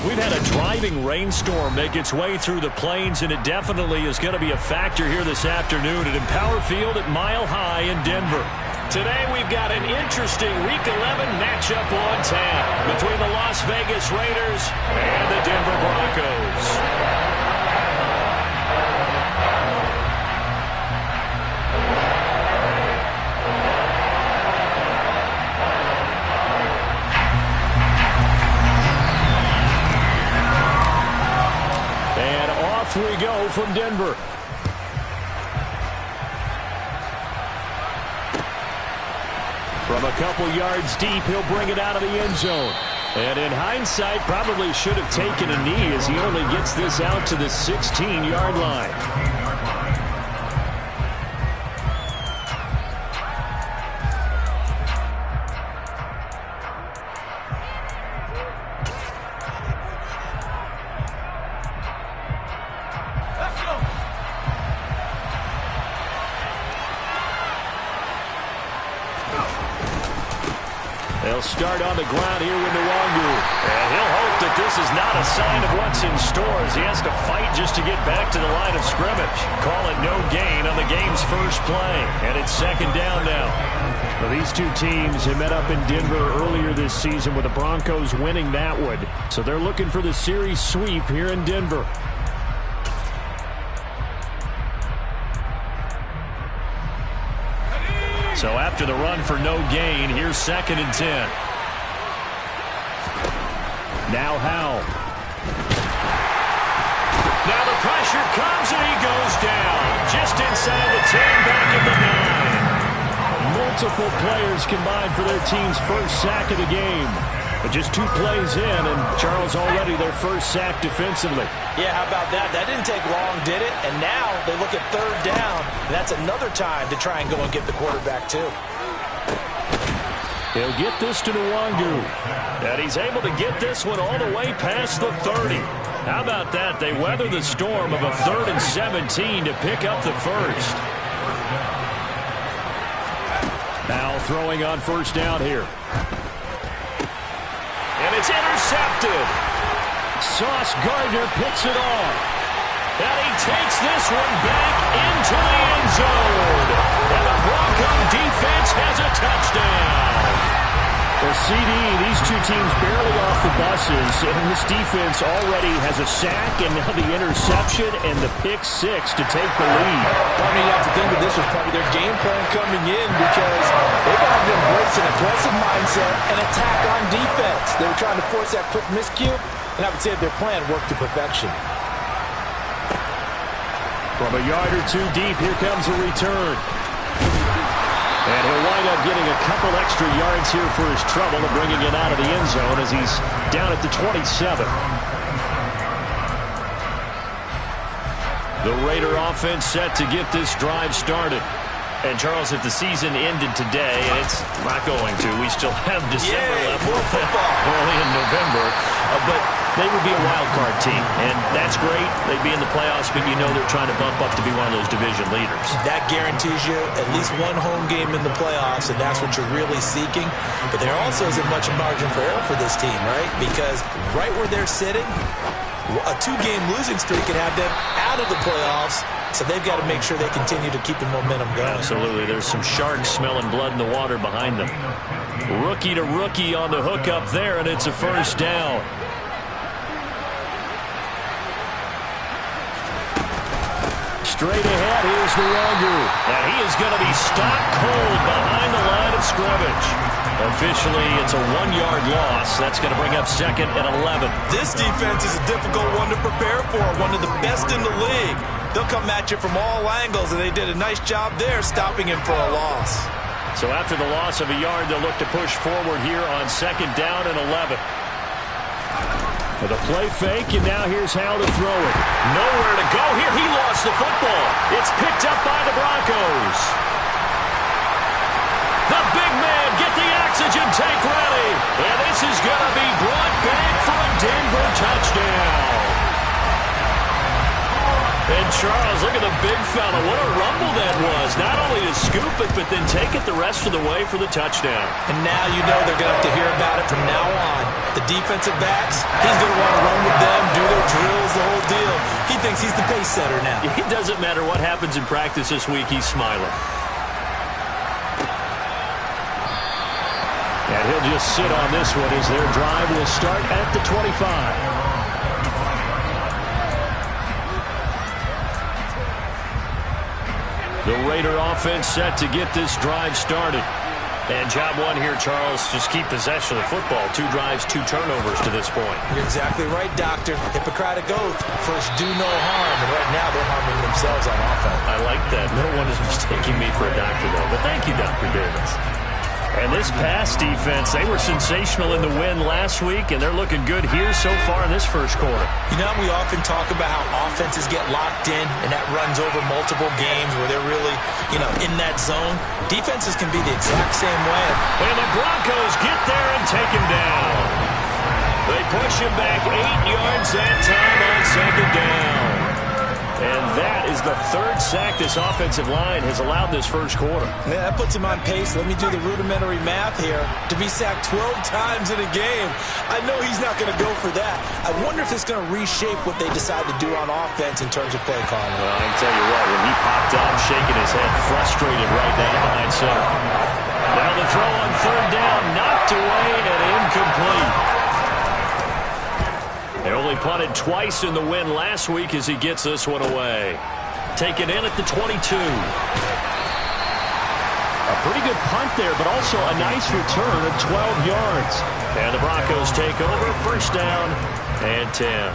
We've had a driving rainstorm make its way through the plains, and it definitely is going to be a factor here this afternoon at Empower Field at Mile High in Denver. Today we've got an interesting Week 11 matchup on tap between the Las Vegas Raiders and the Denver Broncos. We go from Denver. From a couple yards deep, he'll bring it out of the end zone. And in hindsight, probably should have taken a knee as he only gets this out to the 16-yard line. They'll start on the ground here with Nwangu. And he'll hope that this is not a sign of what's in store as he has to fight just to get back to the line of scrimmage. Call it no gain on the game's first play. And it's second down now. Well, these two teams have met up in Denver earlier this season with the Broncos winning that one. So they're looking for the series sweep here in Denver. So after the run for no gain, here's 2nd and 10. Now Howell. Now the pressure comes and he goes down. Just inside the 10, back at the 9. Multiple players combined for their team's first sack of the game. But just 2 plays in, and Charles already their first sack defensively. Yeah, how about that? That didn't take long, did it? And now they look at 3rd down, and that's another time to try and go and get the quarterback, too. He'll get this to Nwangu. And he's able to get this one all the way past the 30. How about that? They weather the storm of a 3rd and 17 to pick up the first. Now throwing on first down here. And it's intercepted. Sauce Gardner picks it off. And he takes this one back into the end zone. And the Bronco defense has a touchdown. Well, CD, these two teams barely off the buses, and this defense already has a sack and now the interception and the pick 6 to take the lead. I mean, you have to think that this was probably their game plan coming in because they've got to embrace an aggressive mindset and attack on defense. They were trying to force that quick miscue, and I would say their plan worked to perfection. From a yard or 2 deep, here comes a return. And he'll wind up getting a couple extra yards here for his trouble and bringing it out of the end zone as he's down at the 27. The Raider offense set to get this drive started. And, Charles, if the season ended today, and it's not going to, we still have December left early in November, but they would be a wild card team, and that's great. They'd be in the playoffs, but you know they're trying to bump up to be one of those division leaders. That guarantees you at least one home game in the playoffs, and that's what you're really seeking. But there also isn't much margin for error for this team, right? Because right where they're sitting, a 2-game losing streak could have them out of the playoffs. So they've got to make sure they continue to keep the momentum going. Absolutely. There's some sharks smelling blood in the water behind them. Rookie to rookie on the hook up there, and it's a first down. Straight ahead, here's Nwangu. And he is going to be stopped cold behind the line of scrimmage. Officially, it's a 1-yard loss. That's going to bring up 2nd and 11. This defense is a difficult one to prepare for, one of the best in the league. They'll come at you from all angles, and they did a nice job there stopping him for a loss. So after the loss of a yard, they'll look to push forward here on 2nd down and 11. With a play fake, and now here's Howell to throw it. Nowhere to go here. He lost the football. It's picked up by the Broncos. The big man, get the oxygen tank ready. And this is going to be brought back for a Denver touchdown. And Charles, look at the big fella. What a rumble that was. Not only to scoop it, but then take it the rest of the way for the touchdown. And now you know they're going to have to hear about it from now on. The defensive backs, he's going to want to run with them, do their drills, the whole deal. He thinks he's the pace setter now. It doesn't matter what happens in practice this week, he's smiling. And he'll just sit on this one as their drive will start at the 25. The Raider offense set to get this drive started. And job one here, Charles, just keep possession of the football. 2 drives, 2 turnovers to this point. You're exactly right, Doctor. Hippocratic oath. First, do no harm. And right now, they're harming themselves on offense. I like that. No one is mistaking me for a doctor, though. But thank you, Dr. Davis. And this pass defense, they were sensational in the win last week, and they're looking good here so far in this first quarter. You know, we often talk about how offenses get locked in, and that runs over multiple games where they're really, in that zone. Defenses can be the exact same way. And the Broncos get there and take him down. They push him back 8 yards that time on second down. And that is the 3rd sack this offensive line has allowed this first quarter. Yeah, that puts him on pace. Let me do the rudimentary math here. To be sacked 12 times in a game, I know he's not going to go for that. I wonder if it's going to reshape what they decide to do on offense in terms of play calling. Well, I can tell you what, when he popped up, shaking his head, frustrated right down behind center. Now the throw on 3rd down, knocked away and incomplete. They only punted twice in the win last week as he gets this one away. Taken in at the 22. A pretty good punt there, but also a nice return of 12 yards. And the Broncos take over, 1st down and 10.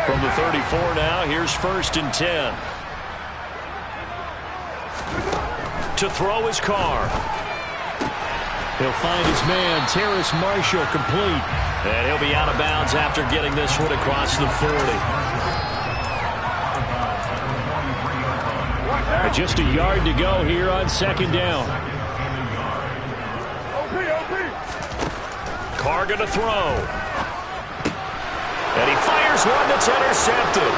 From the 34 now, here's 1st and 10. To throw his Carr. He'll find his man, Terrace Marshall, complete. And he'll be out of bounds after getting this one across the 40. Just a yard to go here on 2nd down. Carr going to throw. And he fires one that's intercepted.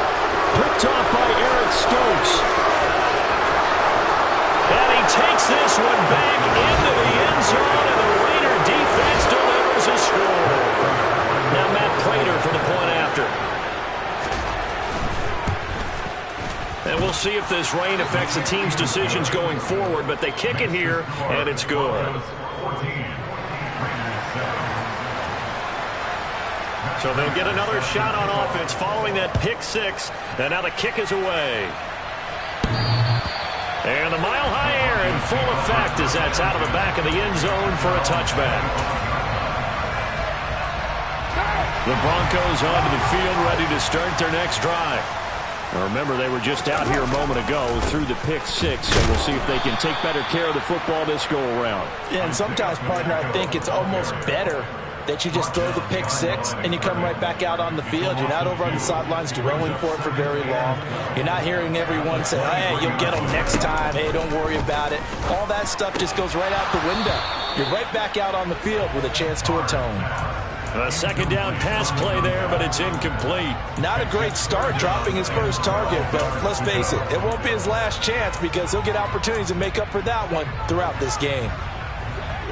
Picked off by Eric Stokes. And he takes this one back into the end zone, and the Raider defense delivers a score. Now Matt Prater for the point after. And we'll see if this rain affects the team's decisions going forward, but they kick it here, and it's good. So they'll get another shot on offense following that pick 6. And now the kick is away. And the mile-high air in full effect as that's out of the back of the end zone for a touchback. The Broncos onto the field ready to start their next drive. Now remember, they were just out here a moment ago through the pick 6, so we'll see if they can take better care of the football this go-around. Yeah, and sometimes, partner, I think it's almost better that you just throw the pick 6 and you come right back out on the field. You're not over on the sidelines dwelling for it for very long. You're not hearing everyone say, hey, you'll get them next time. Hey, don't worry about it. All that stuff just goes right out the window. You're right back out on the field with a chance to atone. A 2nd down pass play there, but it's incomplete. Not a great start dropping his first target, but let's face it, it won't be his last chance because he'll get opportunities to make up for that one throughout this game.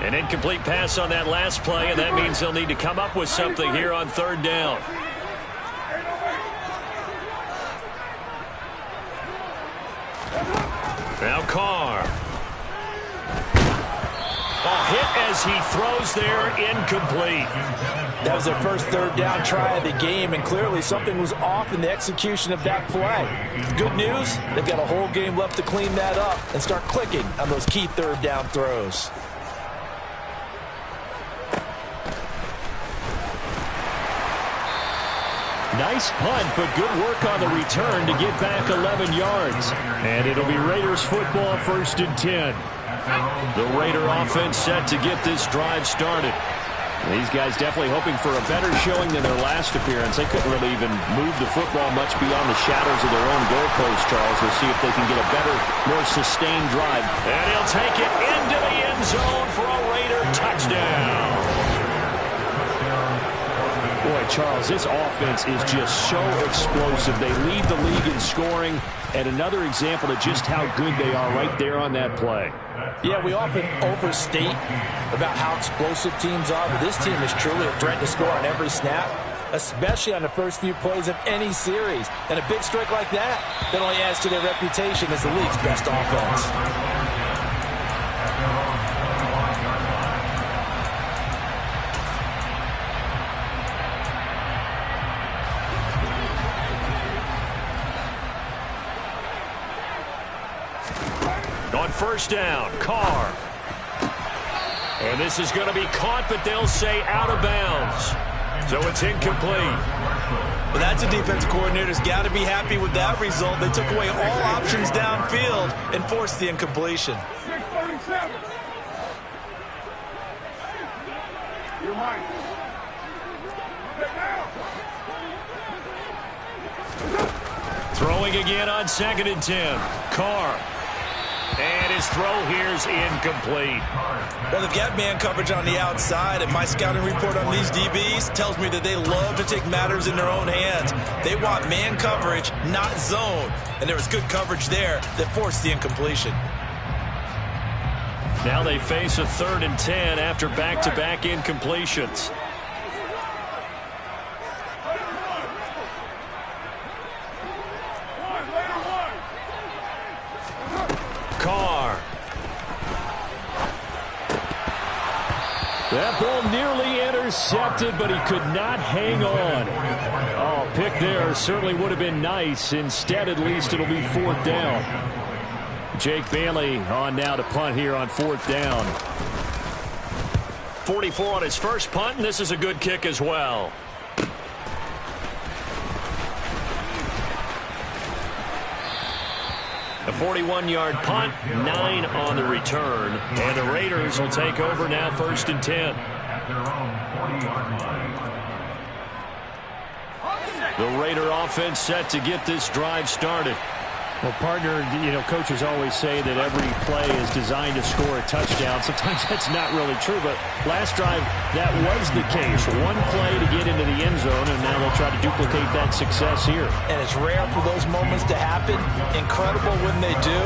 An incomplete pass on that last play, and that means they'll need to come up with something here on 3rd down. Now Carr. A hit as he throws there, incomplete. That was their first 3rd down try of the game, and clearly something was off in the execution of that play. Good news, they've got a whole game left to clean that up and start clicking on those key 3rd down throws. Nice punt, but good work on the return to get back 11 yards. And it'll be Raiders football, 1st and 10. The Raider offense set to get this drive started. These guys definitely hoping for a better showing than their last appearance. They couldn't really even move the football much beyond the shadows of their own goalpost, Charles. We'll see if they can get a better, more sustained drive. And he'll take it into the end zone for a Raider touchdown. Boy, Charles, this offense is just so explosive. They lead the league in scoring, and another example of just how good they are right there on that play. Yeah, we often overstate about how explosive teams are, but this team is truly a threat to score on every snap, especially on the first few plays of any series. And a big strike like that only adds to their reputation as the league's best offense. On first down, Carr. And this is going to be caught, but they'll say out of bounds. So it's incomplete. Well, that's a defense coordinator's got to be happy with that result. They took away all options downfield and forced the incompletion. 637. You're mine. Throwing again on 2nd and 10. Carr. And his throw here is incomplete. Well, they've got man coverage on the outside, and my scouting report on these DBs tells me that they love to take matters in their own hands. They want man coverage, not zone. And there was good coverage there that forced the incompletion. Now they face a 3rd and 10 after back-to-back incompletions. Carr. That ball nearly intercepted, but he could not hang on. Oh, pick there certainly would have been nice. Instead, at least it'll be 4th down. Jake Bailey on now to punt here on 4th down. 44 on his first punt, and this is a good kick as well. A 41-yard punt, 9 on the return. And the Raiders will take over now 1st and 10. The Raider offense set to get this drive started. Well, partner, coaches always say that every play is designed to score a touchdown. Sometimes that's not really true, but last drive, that was the case. One play to get into the end zone, and now they'll try to duplicate that success here. And it's rare for those moments to happen. Incredible when they do.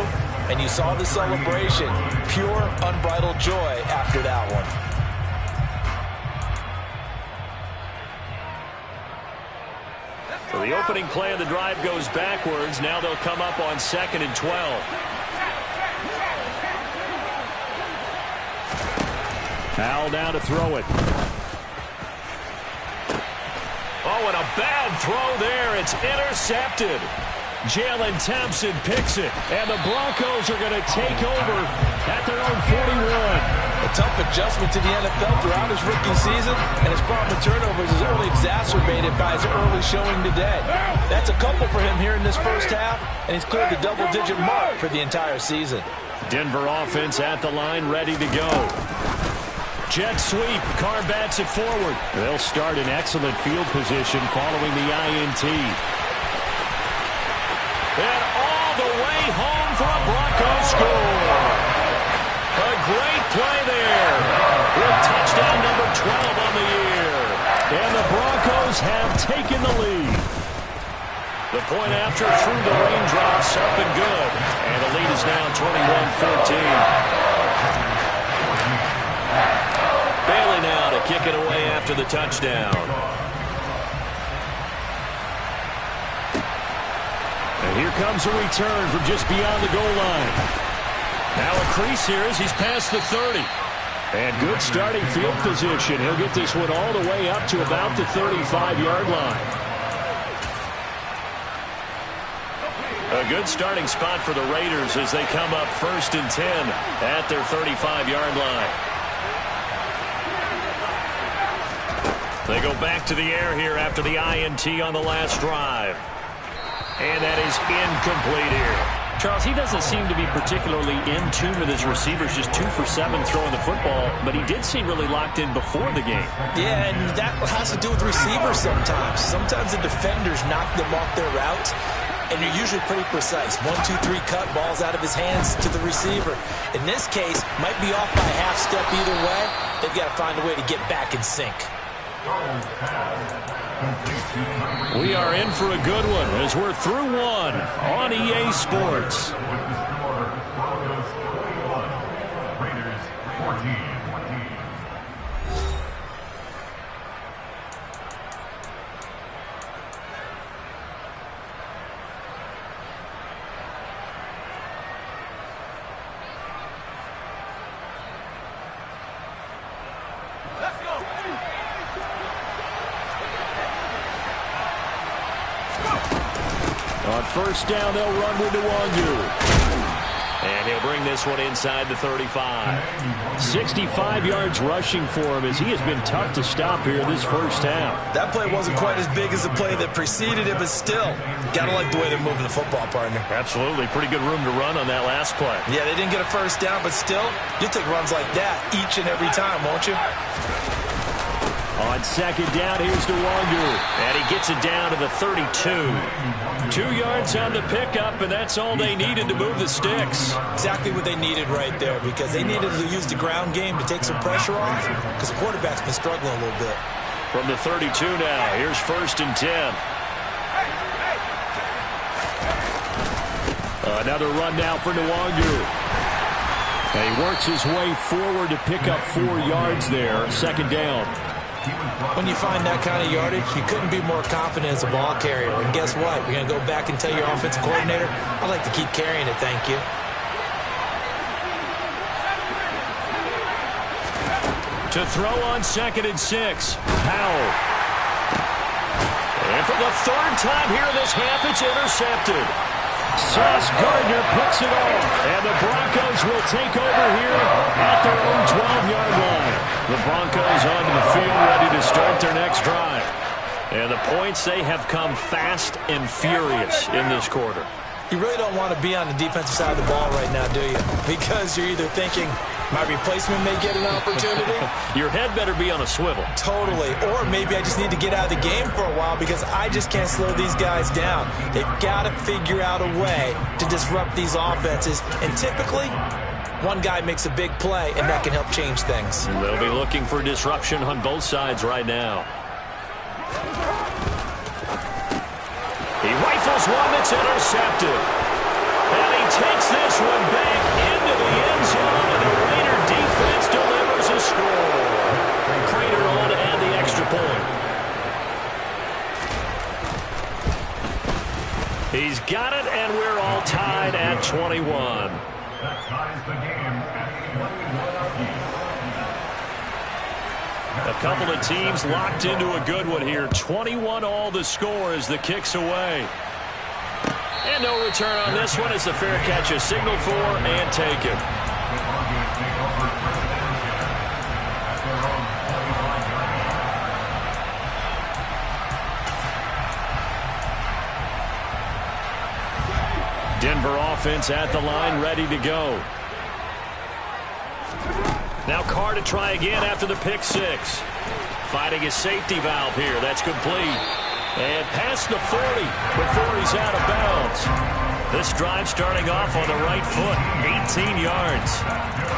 And you saw the celebration. Pure, unbridled joy after that one. So the opening play of the drive goes backwards. Now they'll come up on 2nd and 12. Howell down to throw it. Oh, and a bad throw there. It's intercepted. Jalen Thompson picks it, and the Broncos are going to take over at their own 41. A tough adjustment to the NFL throughout his rookie season, and his problem with turnovers is only exacerbated by his early showing today. That's a couple for him here in this first half, and he's cleared the double-digit mark for the entire season. Denver offense at the line, ready to go. Jet sweep. Carr bats it forward. They'll start in excellent field position following the INT. And all the way home for a Broncos score. A great play there. With touchdown number 12 on the year. And the Broncos have taken the lead. The point after through the raindrops up and good. And the lead is now 21-14. Bailey now to kick it away after the touchdown. And here comes a return from just beyond the goal line. Now a crease here as he's past the 30. And good starting field position. He'll get this one all the way up to about the 35-yard line. A good starting spot for the Raiders as they come up 1st and 10 at their 35-yard line. They go back to the air here after the INT on the last drive. And that is incomplete here. Charles, he doesn't seem to be particularly in tune with his receivers, just 2 for 7 throwing the football, but he did seem really locked in before the game. Yeah, and that has to do with receivers sometimes. Sometimes the defenders knock them off their routes, and you're usually pretty precise. 1, 2, 3 cut, balls out of his hands to the receiver. In this case, might be off by a half step either way. They've got to find a way to get back in sync. We are in for a good one as we're through one on EA Sports. On first down, they'll run with Nwangu. And he'll bring this one inside the 35. 65 yards rushing for him as he has been tough to stop here this first half. That play wasn't quite as big as the play that preceded it, but still, got to like the way they're moving the football, partner. Absolutely. Pretty good room to run on that last play. Yeah, they didn't get a first down, but still, you'll take runs like that each and every time, won't you? On second down, here's Nwangu. And he gets it down to the 32. 2 yards on the pickup, and that's all they needed to move the sticks. Exactly what they needed right there, because they needed to use the ground game to take some pressure off, because the quarterback's been struggling a little bit. From the 32 now, here's 1st and 10. Another run now for Nwangu. And he works his way forward to pick up 4 yards there. 2nd down. When you find that kind of yardage, you couldn't be more confident as a ball carrier. And guess what? You're going to go back and tell your offensive coordinator, I'd like to keep carrying it, thank you. To throw on 2nd and 6. Powell. And for the 3rd time here in this half, it's intercepted. Sauce Gardner picks it off, and the Broncos will take over here at their own 12-yard line. The Broncos onto the field ready to start their next drive. And the points, they have come fast and furious in this quarter. You really don't want to be on the defensive side of the ball right now, do you? Because you're either thinking, my replacement may get an opportunity. Your head better be on a swivel. Totally. Or maybe I just need to get out of the game for a while because I just can't slow these guys down. They've got to figure out a way to disrupt these offenses. And typically, one guy makes a big play, and that can help change things. They'll be looking for disruption on both sides right now. He rifles one that's intercepted. And he takes this one back into the end zone. And the Raider defense delivers a score. Crater on to add the extra point. He's got it, and we're all tied at 21. That ties the game at 21. A couple of teams locked into a good one here. 21 all the score as the kick's away. And no return on this one as the fair catch is signaled for and taken. Denver offense at the line, ready to go. Now Carr to try again after the pick six. Fighting his safety valve here. That's complete. And past the 40 before he's out of bounds. This drive starting off on the right foot. 18 yards.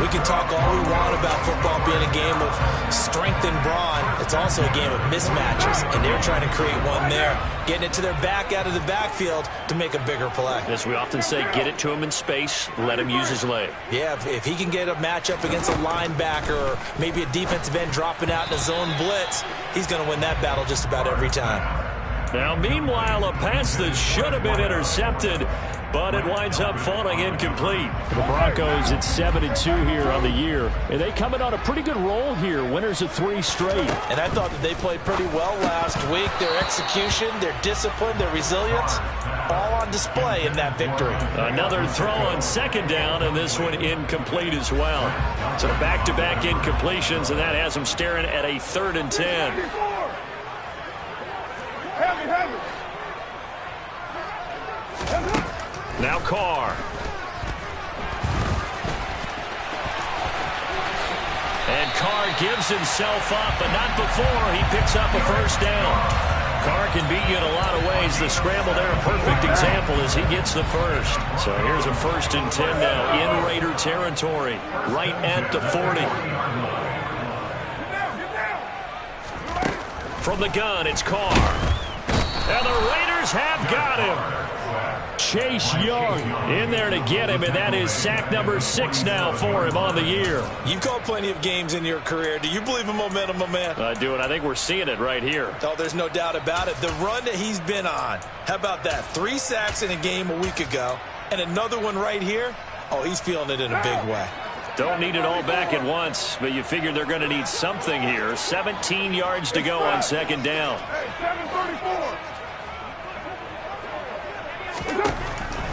We can talk all we want about football being a game of strength and brawn. It's also a game of mismatches, and they're trying to create one there. Getting it to their back out of the backfield to make a bigger play. As we often say, get it to him in space, let him use his leg. Yeah, if he can get a matchup against a linebacker or maybe a defensive end dropping out in a zone blitz, he's going to win that battle just about every time. Now, meanwhile, a pass that should have been intercepted, but it winds up falling incomplete. The Broncos at 7-2 here on the year, and they coming on a pretty good roll here. Winners of 3 straight. And I thought that they played pretty well last week. Their execution, their discipline, their resilience, all on display in that victory. Another throw on second down, and this one incomplete as well. So back-to-back incompletions, and that has them staring at a 3rd and 10. Now Carr. And Carr gives himself up, but not before he picks up a first down. Carr can beat you in a lot of ways. The scramble there, a perfect example as he gets the first. So here's a 1st and 10 now in Raider territory, right at the 40. From the gun, it's Carr. And the Raiders have got him. Chase Young in there to get him, and that is sack number 6 now for him on the year. You've called plenty of games in your career. Do you believe in momentum, my man? I do, and I think we're seeing it right here. Oh, there's no doubt about it. The run that he's been on. How about that? 3 sacks in a game a week ago, and another one right here. Oh, he's feeling it in a big way. Don't need it all back at once, but you figure they're going to need something here. 17 yards to go on 2nd down.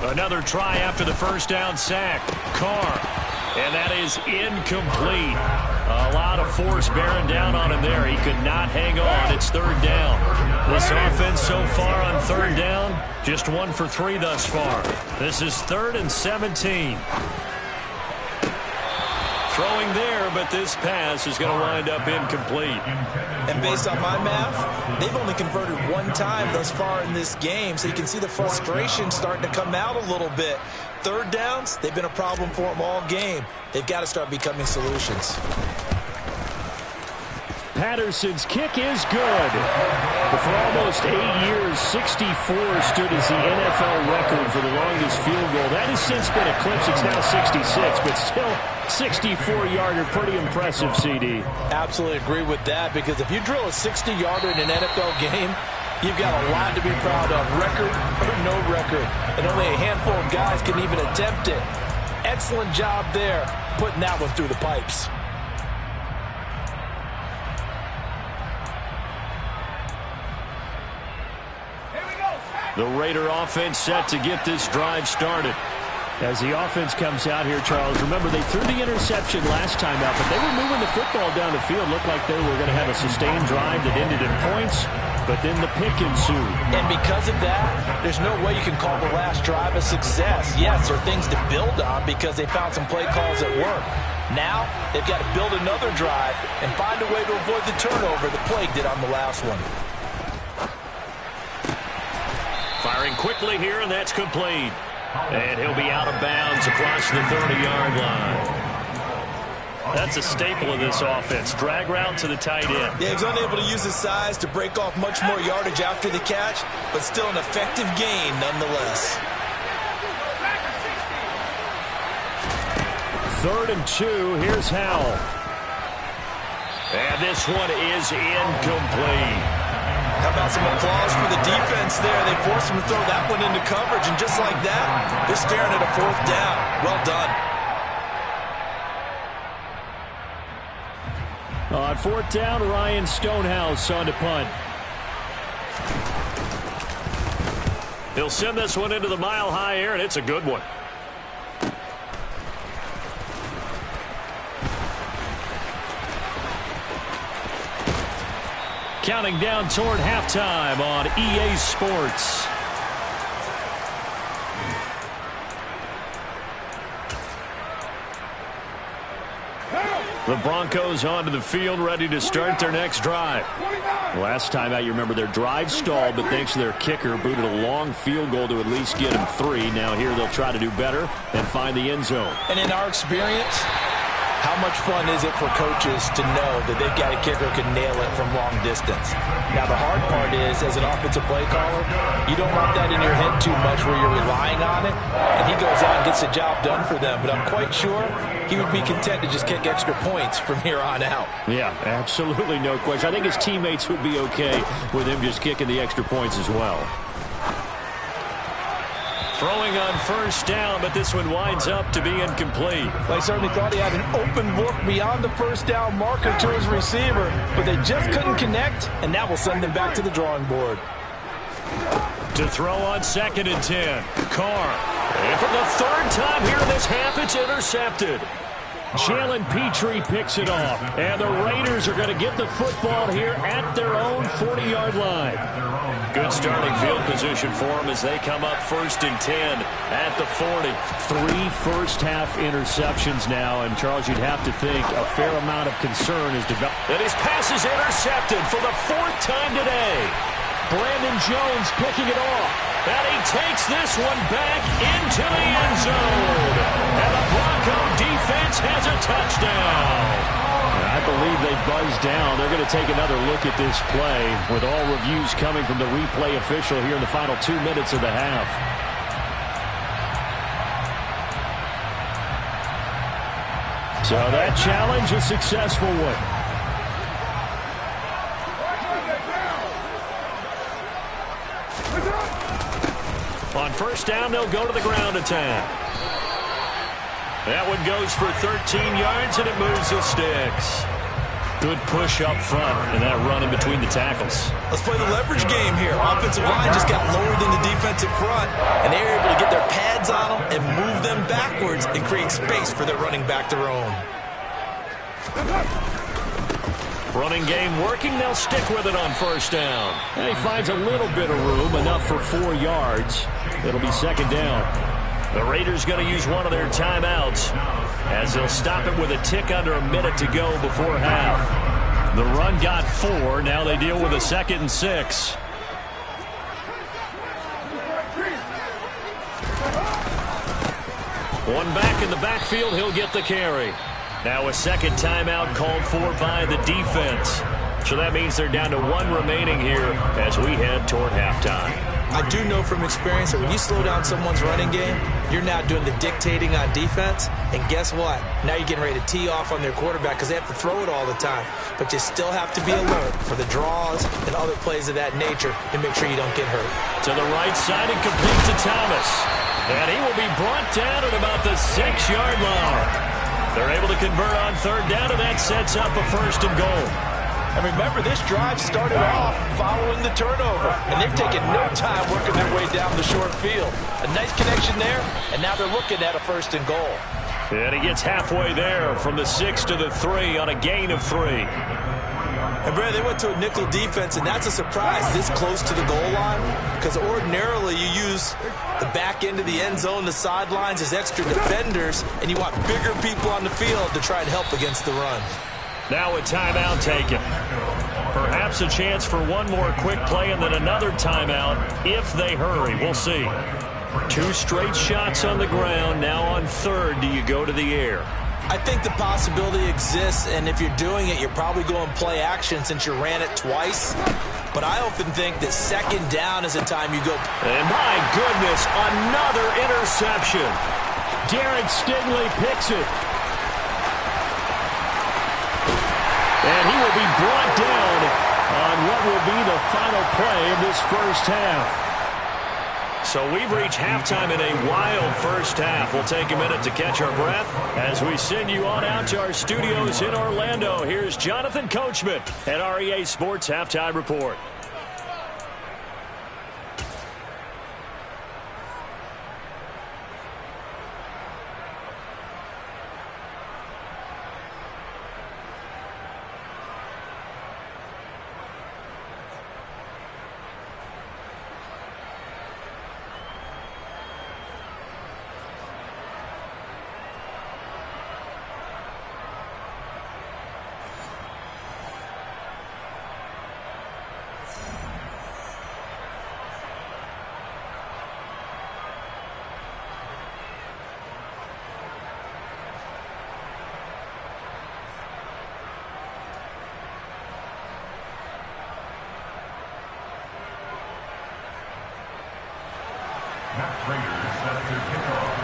Another try after the first down sack. Carr. And that is incomplete. A lot of force bearing down on him there. He could not hang on. It's 3rd down. This offense so far on 3rd down, just 1 for 3 thus far. This is 3rd and 17. Throwing there, but this pass is going to wind up incomplete. And based on my math, they've only converted 1 time thus far in this game, so you can see the frustration starting to come out a little bit. 3rd downs, they've been a problem for them all game. They've got to start becoming solutions. Patterson's kick is good. But for almost 8 years, 64 stood as the NFL record for the longest field goal. That has since been eclipsed. It's now 66, but still 64-yarder. Pretty impressive, CD. Absolutely agree with that, because if you drill a 60-yarder in an NFL game, you've got a lot to be proud of, record or no record. And only a handful of guys can even attempt it. Excellent job there, putting that one through the pipes. The Raider offense set to get this drive started. As the offense comes out here, Charles, remember they threw the interception last time out, but they were moving the football down the field. Looked like they were going to have a sustained drive that ended in points, but then the pick ensued. And because of that, there's no way you can call the last drive a success. Yes, there are things to build on because they found some play calls that work. Now, they've got to build another drive and find a way to avoid the turnover that plagued it on the last one. Firing quickly here, and that's complete. And he'll be out of bounds across the 30-yard line. That's a staple of this offense. Drag route to the tight end. Yeah, he's unable to use his size to break off much more yardage after the catch, but still an effective gain nonetheless. 3rd and 2. Here's Howell. And this one is incomplete. How about some applause for the defense there? They forced him to throw that one into coverage, and just like that, they're staring at a 4th down. Well done. On 4th down, Ryan Stonehouse on to punt. He'll send this one into the mile-high air, and it's a good one. Counting down toward halftime on EA Sports. The Broncos onto the field, ready to start their next drive. Last time out, you remember their drive stalled, but thanks to their kicker, booted a long field goal to at least get them 3. Now here they'll try to do better and find the end zone. And in our experience, how much fun is it for coaches to know that they've got a kicker who can nail it from long distance? Now, the hard part is, as an offensive play caller, you don't want that in your head too much where you're relying on it, and he goes out and gets the job done for them. But I'm quite sure he would be content to just kick extra points from here on out. Yeah, absolutely no question. I think his teammates would be okay with him just kicking the extra points as well. Throwing on 1st down, but this one winds up to be incomplete. They certainly thought he had an open look beyond the 1st down marker to his receiver, but they just couldn't connect, and that will send them back to the drawing board. To throw on 2nd and 10, Carr. And for the 3rd time here in this half, it's intercepted. Jalen Petrie picks it off. And the Raiders are going to get the football here at their own 40-yard line. Good starting field position for them as they come up 1st and 10 at the 40. 3 first-half interceptions now. And, Charles, you'd have to think a fair amount of concern is developed. And his pass is intercepted for the 4th time today. Brandon Jones picking it off. And he takes this one back into the end zone. And the Bronco defense has a touchdown. I believe they buzzed down. They're going to take another look at this play with all reviews coming from the replay official here in the final 2 minutes of the half. So that challenge, a successful one. On 1st down, they'll go to the ground attack. That one goes for 13 yards, and it moves the sticks. Good push up front, and that run in between the tackles. Let's play the leverage game here. Offensive line just got lower than the defensive front, and they're able to get their pads on them and move them backwards and create space for their running back to roam. Running game working. They'll stick with it on 1st down. And he finds a little bit of room, enough for 4 yards. It'll be 2nd down. The Raiders going to use one of their timeouts as they'll stop it with a tick under a minute to go before half. The run got 4. Now they deal with a 2nd and 6. One back in the backfield. He'll get the carry. Now a 2nd timeout called for by the defense. So that means they're down to 1 remaining here as we head toward halftime. I do know from experience that when you slow down someone's running game, you're now doing the dictating on defense. And guess what? Now you're getting ready to tee off on their quarterback because they have to throw it all the time. But you still have to be alert for the draws and other plays of that nature to make sure you don't get hurt. To the right side and complete to Thomas. And he will be brought down at about the 6-yard line. They're able to convert on 3rd down, and that sets up a 1st and goal. And remember, this drive started off following the turnover, and they've taken no time working their way down the short field. A nice connection there, and now they're looking at a 1st and goal. And he gets halfway there from the 6 to the 3 on a gain of 3. And, Brad, they went to a nickel defense, and that's a surprise this close to the goal line because ordinarily you use the back end of the end zone, the sidelines as extra defenders, and you want bigger people on the field to try and help against the run. Now a timeout taken. Perhaps a chance for one more quick play and then another timeout if they hurry. We'll see. 2 straight shots on the ground. Now on 3rd, do you go to the air? I think the possibility exists, and if you're doing it, you're probably going play action since you ran it twice. But I often think that 2nd down is the time you go. And my goodness, another interception. Derek Stingley picks it. And he will be brought down on what will be the final play of this 1st half. So we've reached halftime in a wild 1st half. We'll take a minute to catch our breath as we send you on out to our studios in Orlando. Here's Jonathan Coachman at REA Sports Halftime Report. Raiders set to kick off.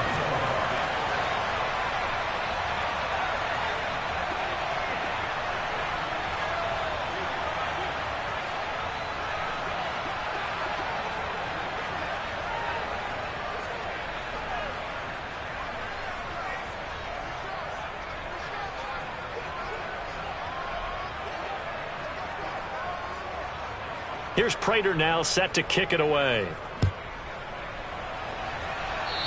Here's Prater now set to kick it away.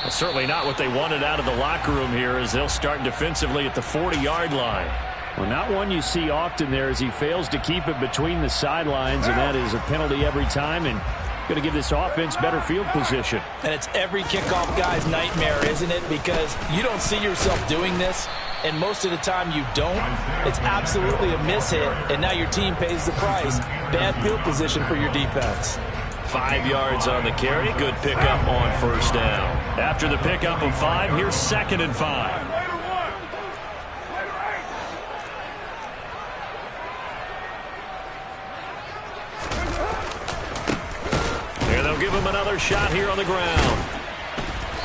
Certainly not what they wanted out of the locker room here, as they'll start defensively at the 40-yard line. Well, not one you see often there, as he fails to keep it between the sidelines, and that is a penalty every time, and going to give this offense better field position. And it's every kickoff guy's nightmare, isn't it? Because you don't see yourself doing this, and most of the time you don't. It's absolutely a mishit, and now your team pays the price. Bad field position for your defense. 5 yards on the carry. Good pickup on first down. After the pickup of 5, here's 2nd and 5. Here they'll give him another shot here on the ground.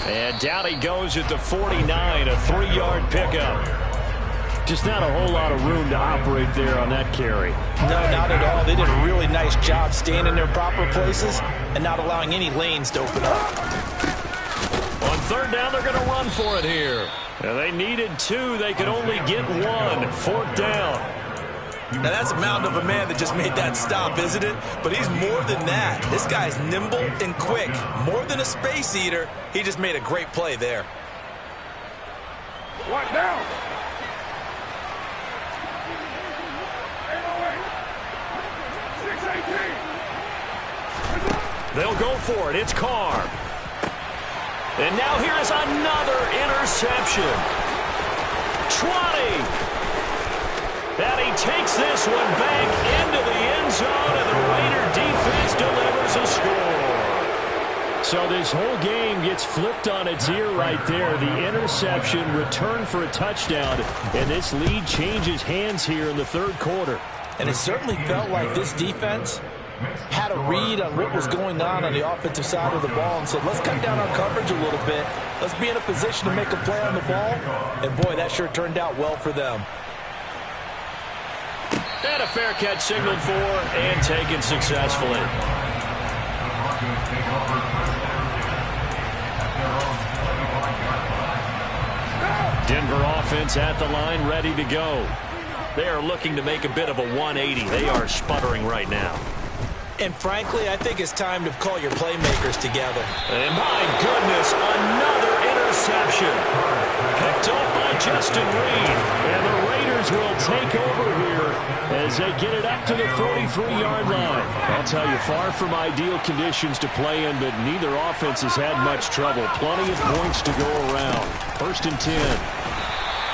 And down he goes at the 49, a 3-yard pickup. Just not a whole lot of room to operate there on that carry. No, not at all. They did a really nice job staying in their proper places and not allowing any lanes to open up. On 3rd down, they're going to run for it here. And they needed 2. They could only get 1. 4th down. Now, that's a mountain of a man that just made that stop, isn't it? But he's more than that. This guy's nimble and quick. More than a space eater. He just made a great play there. What now? They'll go for it. It's Carr. And now here's another interception. 20. And he takes this one back into the end zone, and the Raider defense delivers a score. So this whole game gets flipped on its ear right there. The interception, return for a touchdown, and this lead changes hands here in the 3rd quarter. And it certainly felt like this defense had a read on what was going on the offensive side of the ball and said, let's cut down our coverage a little bit. Let's be in a position to make a play on the ball. And, boy, that sure turned out well for them. And a fair catch signaled for and taken successfully. Denver offense at the line, ready to go. They are looking to make a bit of a 180. They are sputtering right now. And frankly, I think it's time to call your playmakers together. And my goodness, another interception. Picked up by Justin Reed. And the Raiders will take over here as they get it up to the 43-yard line. I'll tell you, far from ideal conditions to play in, but neither offense has had much trouble. Plenty of points to go around. 1st and 10.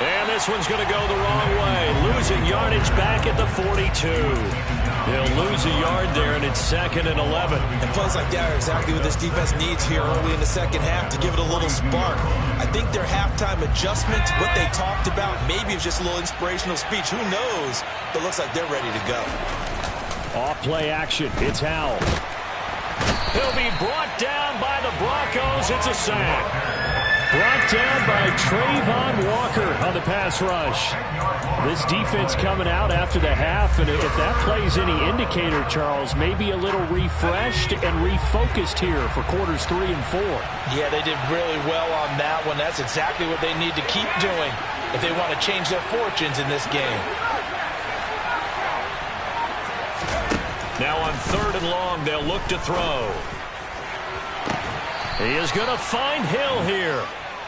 And this one's going to go the wrong way. Losing yardage back at the 42. They'll lose a yard there, and it's 2nd and 11. And plays like that are exactly what this defense needs here early in the 2nd half to give it a little spark. I think their halftime adjustment, what they talked about, maybe it's just a little inspirational speech. Who knows? But looks like they're ready to go. Off play action. It's Howell. He'll be brought down by the Broncos. It's a sack. Brought down by Trayvon Walker on the pass rush. This defense coming out after the half, and if that plays any indicator, Charles, maybe a little refreshed and refocused here for quarters 3 and 4. Yeah, they did really well on that one. That's exactly what they need to keep doing if they want to change their fortunes in this game. Now on 3rd and long, they'll look to throw. He is going to find Hill here.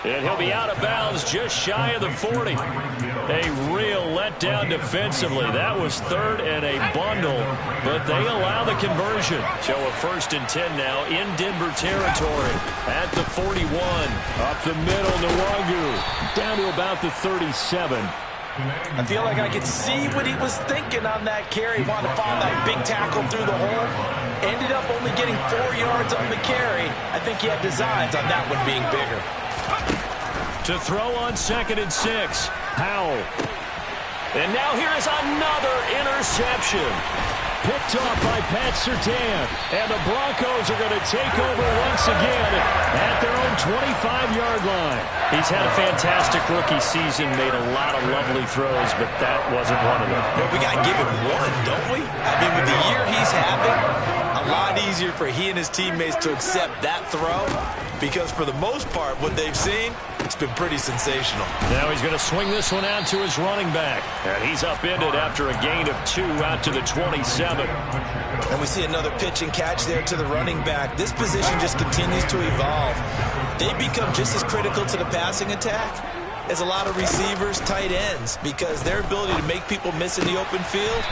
And he'll be out of bounds just shy of the 40. A real letdown defensively. That was 3rd and a bundle, but they allow the conversion. So a 1st and 10 now in Denver territory at the 41. Up the middle, Nwangu. Down to about the 37. I feel like I could see what he was thinking on that carry. He wanted to find that big tackle through the hole. Ended up only getting 4 yards on the carry. I think he had designs on that one being bigger. To throw on 2nd and 6. Howell. And now here is another interception. Picked off by Pat Surtain. And the Broncos are going to take over once again at their own 25-yard line. He's had a fantastic rookie season, made a lot of lovely throws, but that wasn't one of them. Well, we got to give him one, don't we? I mean, with the year he's having, a lot easier for he and his teammates to accept that throw, because for the most part, what they've seen, looks been pretty sensational. Now he's going to swing this one out to his running back. And he's upended after a gain of 2 out to the 27. And we see another pitch and catch there to the running back. This position just continues to evolve. They become just as critical to the passing attack as a lot of receivers, tight ends, because their ability to make people miss in the open field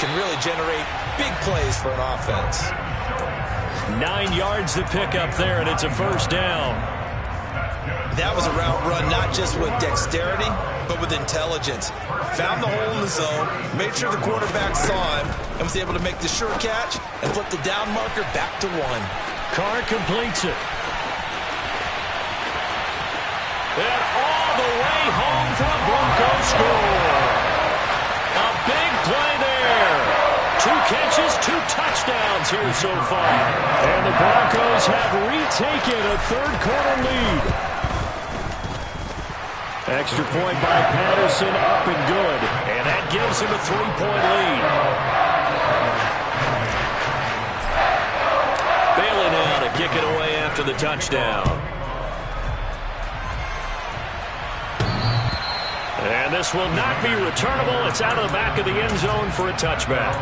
can really generate big plays for an offense. 9 yards to pick up there, and it's a first down. That was a route run not just with dexterity, but with intelligence. Found the hole in the zone, made sure the quarterback saw him, and was able to make the sure catch and flip the down marker back to 1. Carr completes it. And all the way home for a Broncos score. A big play there. 2 catches, 2 touchdowns here so far. And the Broncos have retaken a third-quarter lead. Extra point by Patterson, up and good. And that gives him a 3-point lead. Bailey now to kick it away after the touchdown. And this will not be returnable. It's out of the back of the end zone for a touchback.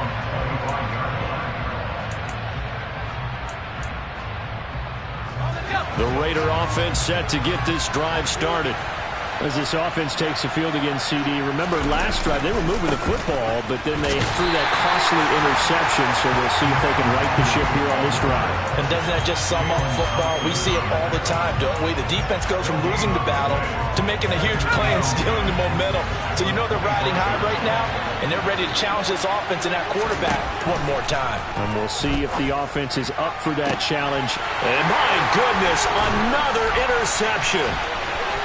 The Raider offense set to get this drive started. As this offense takes the field against CD, remember last drive they were moving the football, but then they threw that costly interception, so we'll see if they can right the ship here on this drive. And doesn't that just sum up football? We see it all the time, don't we? The defense goes from losing the battle to making a huge play and stealing the momentum. So you know they're riding high right now, and they're ready to challenge this offense and that quarterback one more time. And we'll see if the offense is up for that challenge. And my goodness, another interception.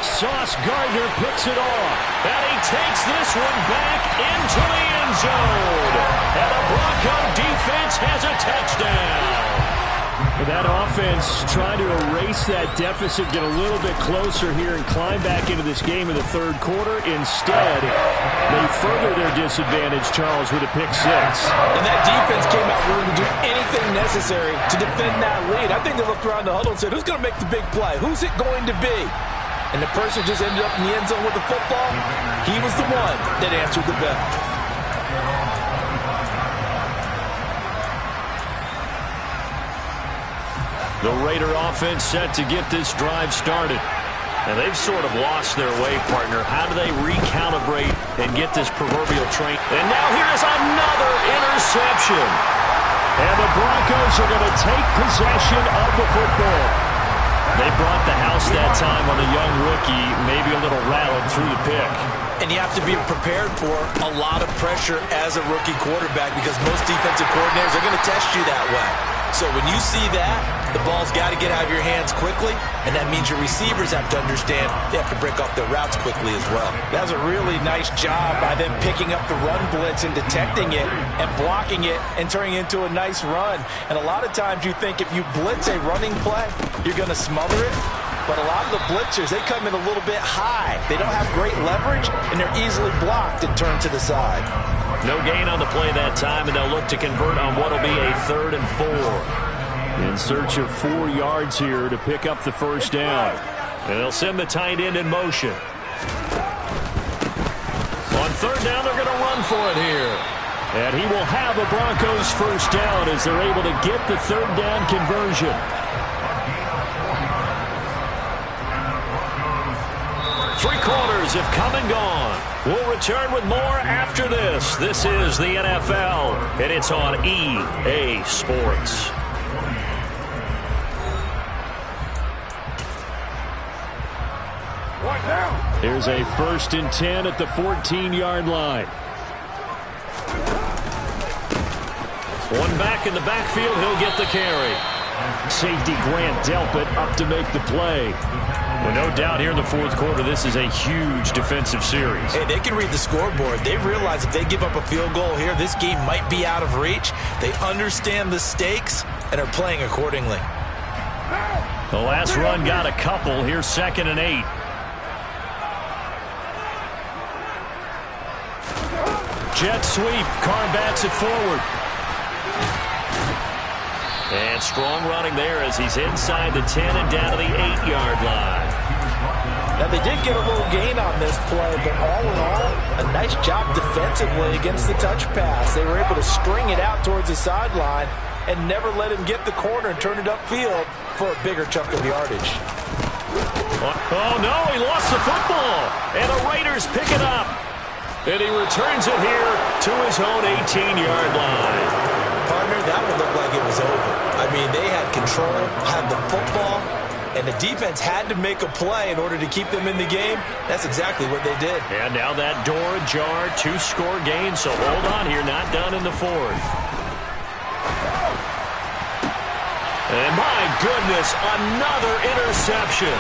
Sauce Gardner picks it off, and he takes this one back into the end zone. And the Bronco defense has a touchdown. That offense trying to erase that deficit, get a little bit closer here, and climb back into this game in the third quarter. Instead, they further their disadvantage, Charles, with a pick 6. And that defense came out willing to do anything necessary to defend that lead. I think they looked around the huddle and said, who's going to make the big play? Who's it going to be? And the person just ended up in the end zone with the football. He was the one that answered the bell. The Raider offense set to get this drive started. And they've sort of lost their way, partner. How do they recalibrate and get this proverbial train? And now here's another interception. And the Broncos are going to take possession of the football. They brought the house that time on a young rookie, maybe a little rattled through the pick. And you have to be prepared for a lot of pressure as a rookie quarterback because most defensive coordinators are going to test you that way. So when you see that, the ball's got to get out of your hands quickly, and that means your receivers have to understand they have to break off their routes quickly as well. That was a really nice job by them picking up the run blitz and detecting it and blocking it and turning it into a nice run. And a lot of times you think if you blitz a running play, you're going to smother it. But a lot of the blitzers, they come in a little bit high. They don't have great leverage, and they're easily blocked and turned to the side. No gain on the play that time, and they'll look to convert on what will be a 3rd and 4. In search of 4 yards here to pick up the first down. And they'll send the tight end in motion. On 3rd down, they're going to run for it here. And he will have a Broncos first down as they're able to get the 3rd down conversion. Three quarters have come and gone. We'll return with more after this. This is the NFL, and it's on EA Sports. Here's a 1st and 10 at the 14-yard line. One back in the backfield, he'll get the carry. Safety Grant Delpit up to make the play. Well, no doubt here in the 4th quarter, this is a huge defensive series. Hey, they can read the scoreboard. They realize if they give up a field goal here, this game might be out of reach. They understand the stakes and are playing accordingly. The last run got a couple. Here's 2nd and 8. Jet sweep. Carr bats it forward. And strong running there as he's inside the 10 and down to the 8-yard line. Now, they did get a little gain on this play, but all in all, a nice job defensively against the touch pass. They were able to string it out towards the sideline and never let him get the corner and turn it upfield for a bigger chunk of yardage. Oh, no, he lost the football. And the Raiders pick it up. And he returns it here to his own 18-yard line. Partner, that would look like it was over. I mean, they had control, had the football, and the defense had to make a play in order to keep them in the game. That's exactly what they did. And now that door ajar, 2-score gain, so hold on here, not done in the fourth. And my goodness, another interception.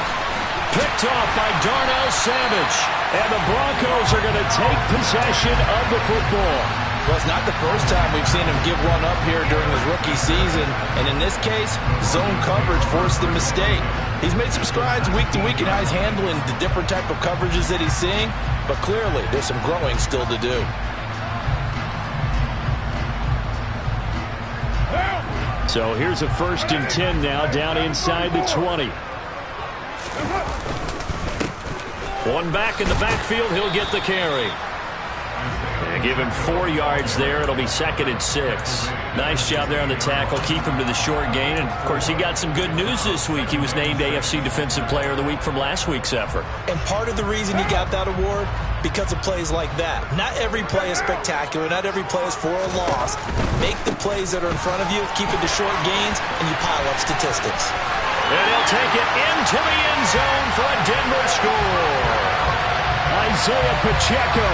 Picked off by Darnell Savage. And the Broncos are going to take possession of the football. Well, it's not the first time we've seen him give one up here during his rookie season. And in this case, zone coverage forced the mistake. He's made some strides week to week in how he's handling the different type of coverages that he's seeing. But clearly, there's some growing still to do. So here's a 1st and 10 now, down inside the 20. One back in the backfield, he'll get the carry. And give him 4 yards there. It'll be 2nd and 6. Nice job there on the tackle. Keep him to the short gain. And, of course, he got some good news this week. He was named AFC Defensive Player of the Week from last week's effort. And part of the reason he got that award, because of plays like that. Not every play is spectacular. Not every play is for a loss. Make the plays that are in front of you, keep it to short gains, and you pile up statistics. And he'll take it into the end zone for a Denver score. Isaiah Pacheco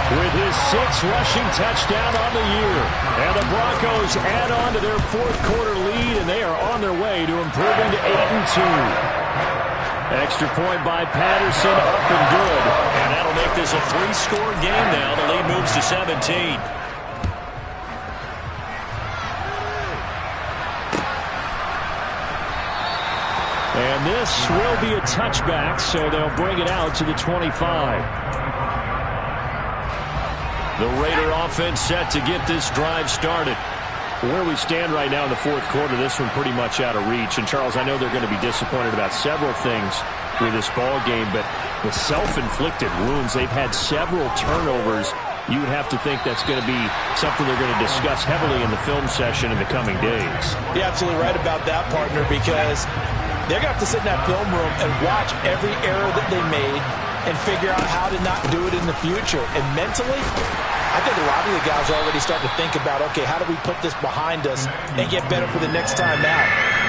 with his 6th rushing touchdown on the year. And the Broncos add on to their 4th quarter lead, and they are on their way to improving to 8-2. Extra point by Patterson, up and good. And that'll make this a 3-score game now. The lead moves to 17. And this will be a touchback, so they'll bring it out to the 25. The Raider offense set to get this drive started. Where we stand right now in the 4th quarter, this one pretty much out of reach. And, Charles, I know they're going to be disappointed about several things with this ball game, but the self-inflicted wounds, they've had several turnovers. You would have to think that's going to be something they're going to discuss heavily in the film session in the coming days. You're absolutely right about that, partner, because they're going to have to sit in that film room and watch every error that they made and figure out how to not do it in the future. And mentally, I think a lot of the guys are already starting to think about, okay, how do we put this behind us and get better for the next time out?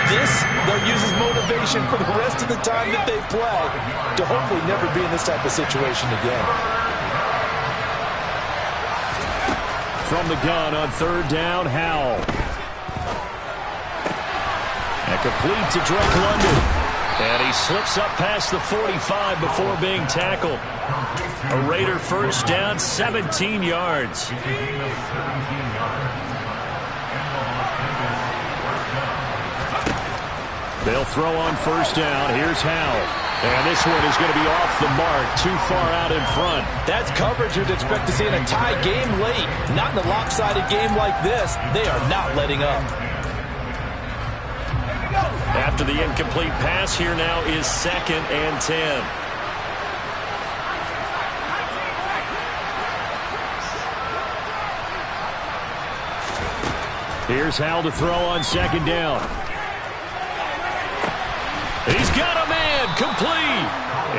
This, they'll use as motivation for the rest of the time that they play to hopefully never be in this type of situation again. From the gun on 3rd down, Howell. And complete to Drake London. And he slips up past the 45 before being tackled. A Raider 1st down, 17 yards. They'll throw on 1st down. Here's Howell. And this one is going to be off the mark, too far out in front. That's coverage you'd expect to see in a tie game late. Not in a lopsided game like this. They are not letting up. After the incomplete pass, here now is 2nd and 10. Here's Howell to throw on 2nd down. He's got a man, complete.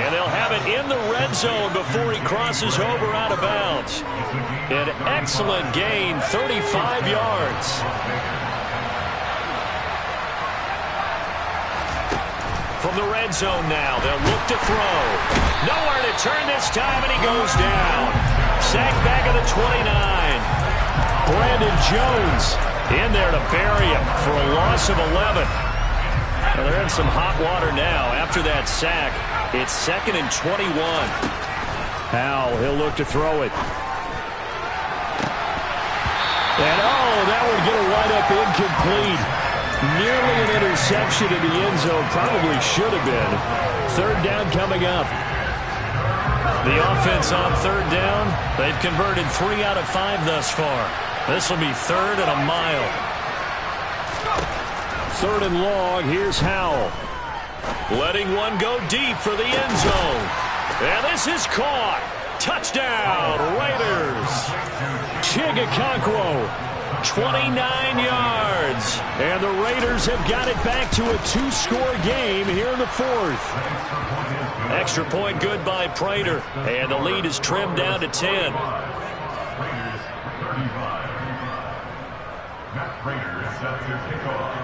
And they'll have it in the red zone before he crosses over out of bounds. An excellent gain, 35 yards. From the red zone now, they'll look to throw. Nowhere to turn this time, and he goes down. Sacked back at the 29. Brandon Jones in there to bury him for a loss of 11. Well, they're in some hot water now. After that sack, it's 2nd and 21. Howell, he'll look to throw it. And, oh, that would get a wind up incomplete. Nearly an interception in the end zone. Probably should have been. 3rd down coming up. The offense on 3rd down. They've converted 3 out of 5 thus far. This will be 3rd and a mile. 3rd and long. Here's Howell. letting one go deep for the end zone. And this is caught. Touchdown, Raiders. Chigakonkwo, 29 yards. And the Raiders have got it back to a 2-score game here in the fourth. Extra point good by Prater. And the lead is trimmed down to 10. Raiders 35. Matt Prater set to kick off.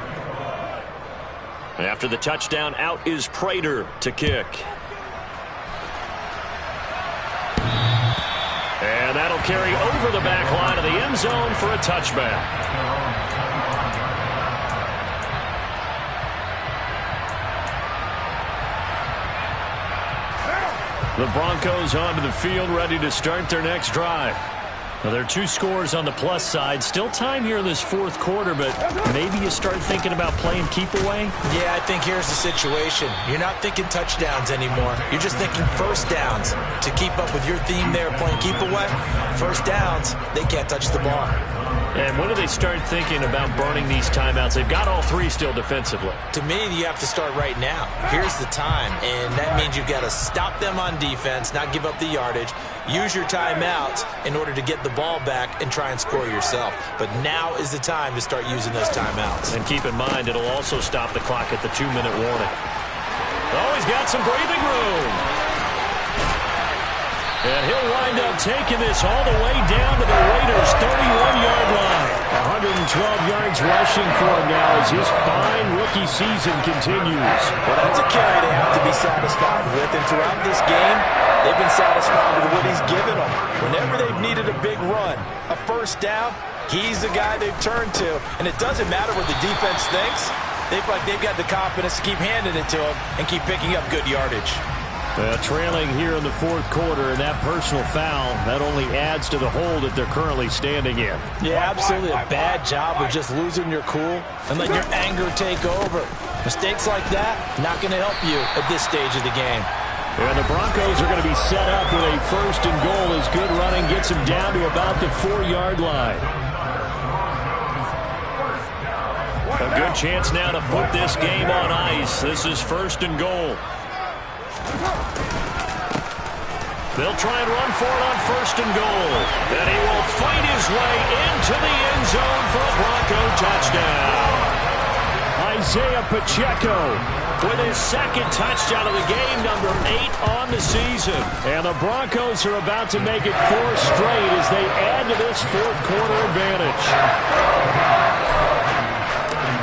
After the touchdown, out is Prater to kick. And that'll carry over the back line of the end zone for a touchback. The Broncos onto the field, ready to start their next drive. Now, there are 2 scores on the plus side. Still time here in this fourth quarter, but maybe you start thinking about playing keep away? Yeah, I think here's the situation. You're not thinking touchdowns anymore. You're just thinking first downs. To keep up with your theme there, playing keep away, first downs, they can't touch the ball. And when do they start thinking about burning these timeouts? They've got all 3 still defensively. To me, you have to start right now. Here's the time, and that means you've got to stop them on defense, not give up the yardage, use your timeouts in order to get the ball back and try and score yourself. But now is the time to start using those timeouts. And keep in mind, it'll also stop the clock at the 2-minute warning. Oh, he's got some breathing room. And he'll wind up taking this all the way down to the Raiders' 31-yard line. 112 yards rushing for him now as his fine rookie season continues. Well, that's a carry they have to be satisfied with. And throughout this game, they've been satisfied with what he's given them. Whenever they've needed a big run, a first down, he's the guy they've turned to. And it doesn't matter what the defense thinks. They've got the confidence to keep handing it to him and keep picking up good yardage. Trailing here in the fourth quarter, and that personal foul, that only adds to the hole that they're currently standing in. Yeah, absolutely a bad job of just losing your cool and letting your anger take over. Mistakes like that, not going to help you at this stage of the game. And the Broncos are going to be set up with a first and goal as good running gets them down to about the 4-yard line. A good chance now to put this game on ice. This is first and goal. They'll try and run for it on first and goal. And he will fight his way into the end zone for a Bronco touchdown. Isaiah Pacheco with his second touchdown of the game, number 8 on the season. And the Broncos are about to make it 4 straight as they add to this fourth quarter advantage.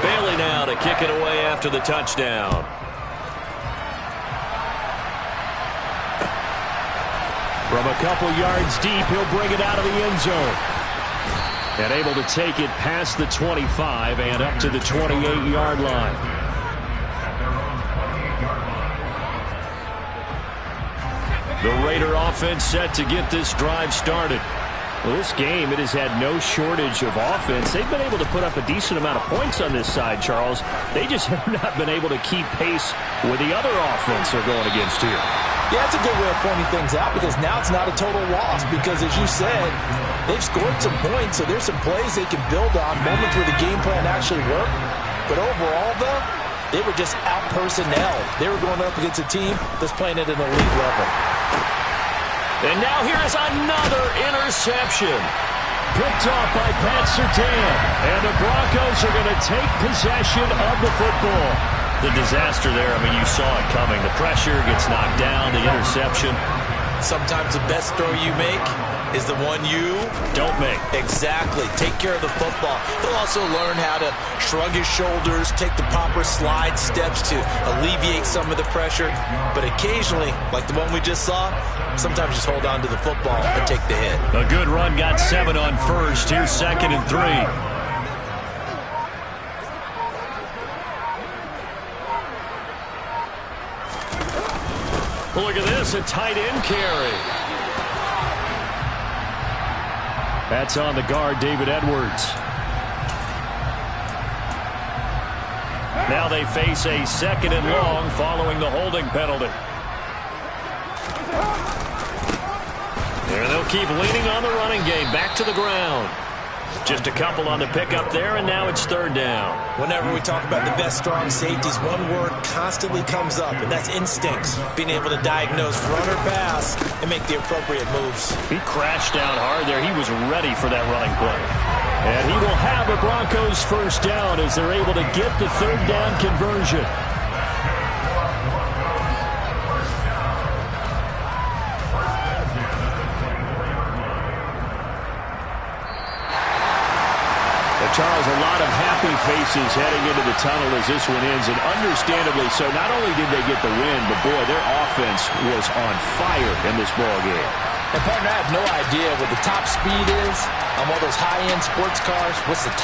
Bailey now to kick it away after the touchdown. From a couple yards deep, he'll bring it out of the end zone. And able to take it past the 25 and up to the 28-yard line. The Raider offense set to get this drive started. Well, this game, it has had no shortage of offense. They've been able to put up a decent amount of points on this side, Charles. They just have not been able to keep pace with the other offense they're going against here. Yeah, that's a good way of pointing things out because now it's not a total loss because, as you said, they've scored some points, so there's some plays they can build on, moments where the game plan actually worked. But overall, though, they were just out-personnel. They were going up against a team that's playing at an elite level. And now here is another interception. Picked off by Pat Surtain. And the Broncos are going to take possession of the football. The disaster there, I mean, you saw it coming. The pressure gets knocked down, the interception. Sometimes the best throw you make is the one you don't make. Exactly. Take care of the football. He'll also learn how to shrug his shoulders, take the proper slide steps to alleviate some of the pressure. But occasionally, like the one we just saw, sometimes just hold on to the football and take the hit. A good run, got 7 on first. Here's 2nd and 3. Look at this, a tight end carry. That's on the guard, David Edwards. Now they face a 2nd and long following the holding penalty. There they'll keep leaning on the running game. Back to the ground. Just a couple on the pickup there, and now it's third down. Whenever we talk about the best strong safeties, one word constantly comes up, and that's instincts. Being able to diagnose run or pass and make the appropriate moves. He crashed down hard there. He was ready for that running play. And he will have a Broncos first down as they're able to get the third down conversion. Charles, a lot of happy faces heading into the tunnel as this one ends, and understandably so. Not only did they get the win, but, boy, their offense was on fire in this ball game. And, partner, I have no idea what the top speed is on one of those high-end sports cars. What's the top